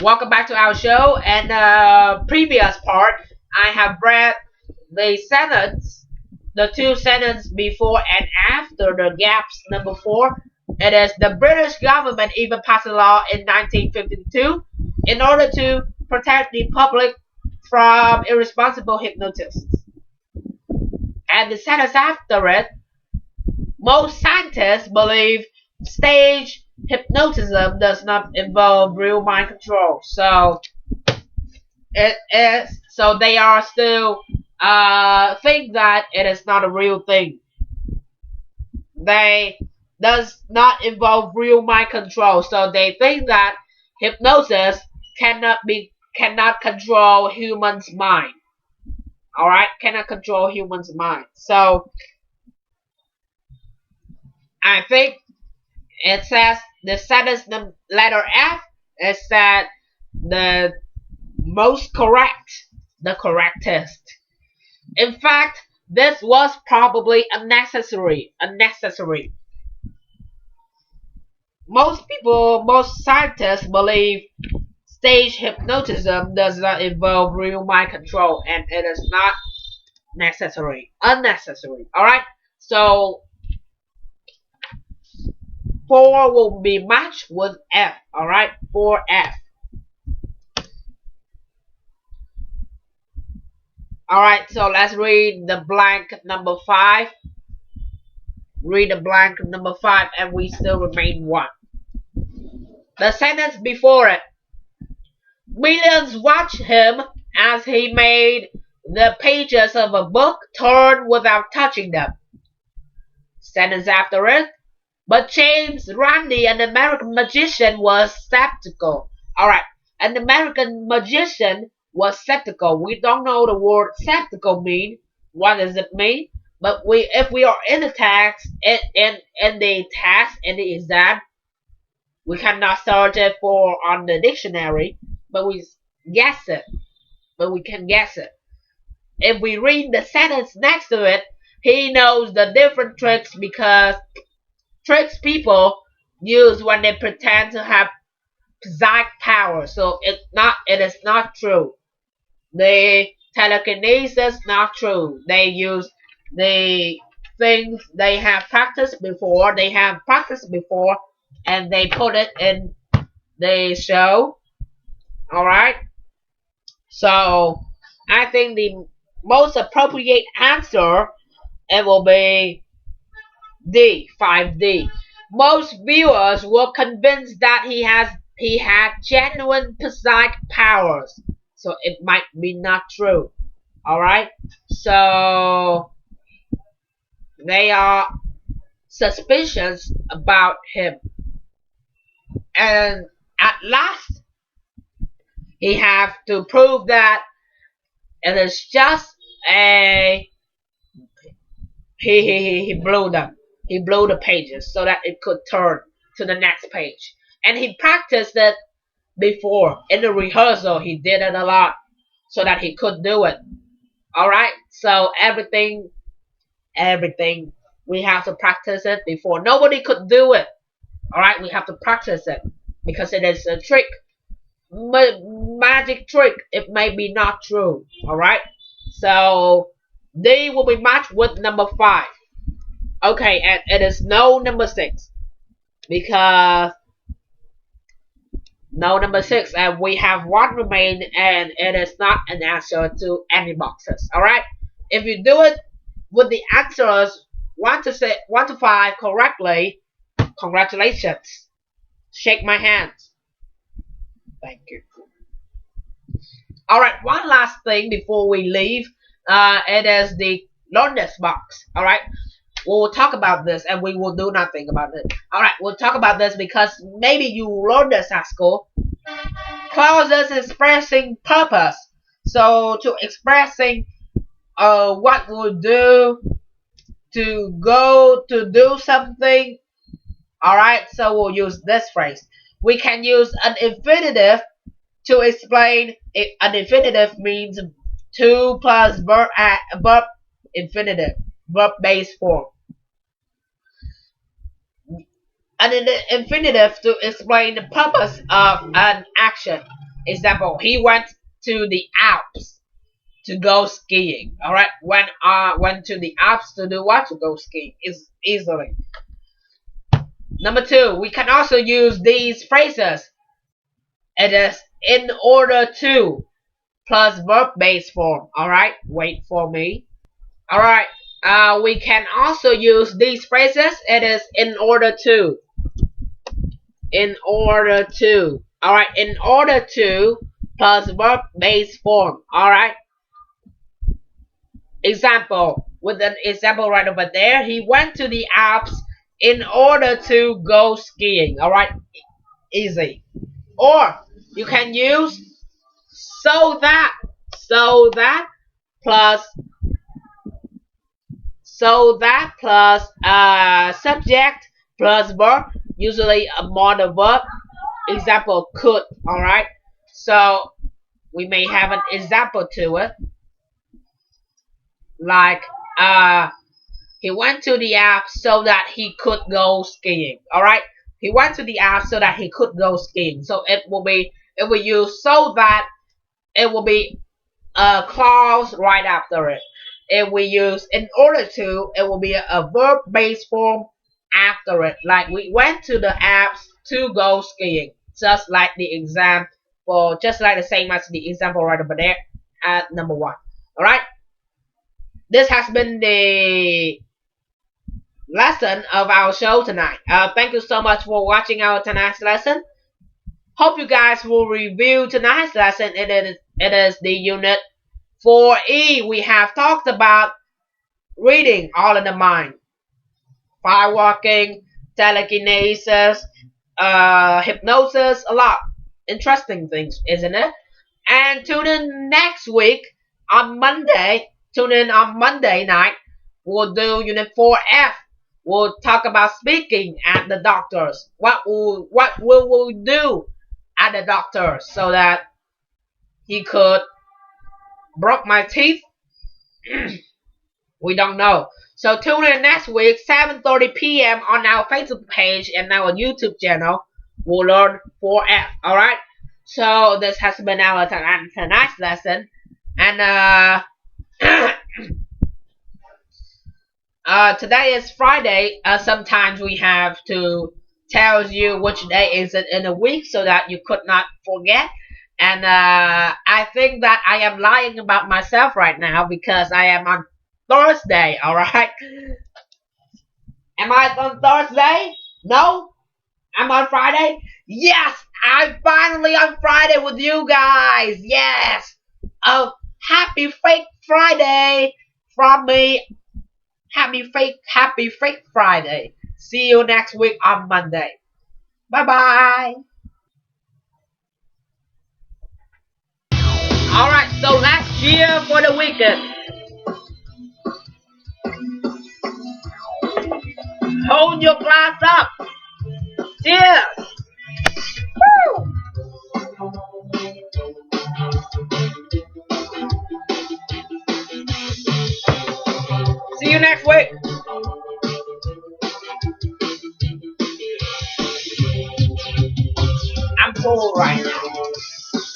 Welcome back to our show. And previous part, I have read the sentence, the two sentences before and after the gaps number 4. It is the British government even passed a law in 1952 in order to protect the public from irresponsible hypnotists. And the sentence after it, most scientists believe stage hypnotism does not involve real mind control. So they are still think that it is not a real thing. They does not involve real mind control. So they think that hypnosis cannot control humans' mind. Alright, cannot control humans' mind. So I think it says the sentence letter F is that the most correct, the correctest. In fact, this was probably unnecessary. Most scientists believe stage hypnotism does not involve real mind control, and it is not unnecessary. Alright, so 4 will be matched with F. Alright, 4F. Alright, so let's read the blank number 5. Read the blank number 5 and we still remain 1. The sentence before it. Millions watched him as he made the pages of a book turn without touching them. Sentence after it. But James Randi, an American magician, was skeptical. Alright, an American magician was skeptical. We don't know the word skeptical mean. What does it mean? But if we are in the text, in the exam, we cannot search it on the dictionary, but we guess it. But we can guess it. If we read the sentence next to it, he knows the different tricks because tricks people use when they pretend to have psychic power. So it is not true. The telekinesis not true. They use the things they have practiced before. And they put it in the show. Alright? So I think the most appropriate answer it will be D, 5D. Most viewers were convinced that he had genuine psychic powers. So it might be not true. Alright? So they are suspicious about him. And at last he have to prove that it is just he blew them. He blew the pages so that it could turn to the next page. And he practiced it before. In the rehearsal, he did it a lot so that he could do it. Alright? So everything, we have to practice it before. Nobody could do it. Alright? We have to practice it because it is a trick. Magic trick. It may be not true. Alright? So D will be matched with number 5. Okay, and it is no number 6 because no number 6, and we have 1 remain, and it is not an answer to any boxes. Alright, if you do it with the answers 1 to 5 correctly, congratulations. Shake my hands. Thank you. Alright, one last thing before we leave. It is the loudness box. Alright. We will talk about this and we will do nothing about it. Alright, we'll talk about this because maybe you learned this at school. Clauses expressing purpose. So to expressing what we'll do, to go to do something. Alright, so we'll use this phrase. We can use an infinitive to explain. An infinitive means 2 plus verb infinitive, verb-based form. An infinitive to explain the purpose of an action. action. Example, he went to the Alps to go skiing. Alright, went to the Alps to do what? To go skiing. Is easily. Number 2, we can also use these phrases. It is in order to plus verb base form. Alright, wait for me. Alright, we can also use these phrases. It is in order to. In order to. Alright, in order to plus verb base form. Alright. Example, with an example right over there. He went to the Alps in order to go skiing. Alright, easy. Or you can use so that plus subject plus verb, usually a modal verb. Example, could. Alright, so we may have an example to it, like he went to the Alps so that he could go skiing. Alright, he went to the Alps so that he could go skiing. So it will be, if we use so that, it will be a clause right after it. If we use in order to, it will be a verb based form after it. Like we went to the Alps to go skiing. Just like the example, just like the same as the example right over there at number 1. Alright, this has been the lesson of our show tonight. Thank you so much for watching our tonight's lesson. Hope you guys will review tonight's lesson. It is the unit 4E. We have talked about reading all in the mind, firewalking, telekinesis, hypnosis, a lot interesting things, isn't it? And tune in next week on Monday. Tune in on Monday night. We'll do unit 4F. We'll talk about speaking at the doctors. What will we do at the doctor so that he could broke my teeth? We don't know. So tune in next week, 7:30 p.m. on our Facebook page and our YouTube channel. We'll learn 4F. Alright? So this has been our tonight's lesson. And today is Friday. Sometimes we have to tell you which day is it in a week so that you could not forget. And I think that I am lying about myself right now because I am on Thursday. Alright? Am I on Thursday? No? I'm on Friday? Yes! I'm finally on Friday with you guys! Yes! Happy fake Friday from me. Happy fake Friday. See you next week on Monday. Bye bye. Alright, so let's cheer for the weekend. Hold your glass up. Cheers. Woo. See you next week. I'm full right now.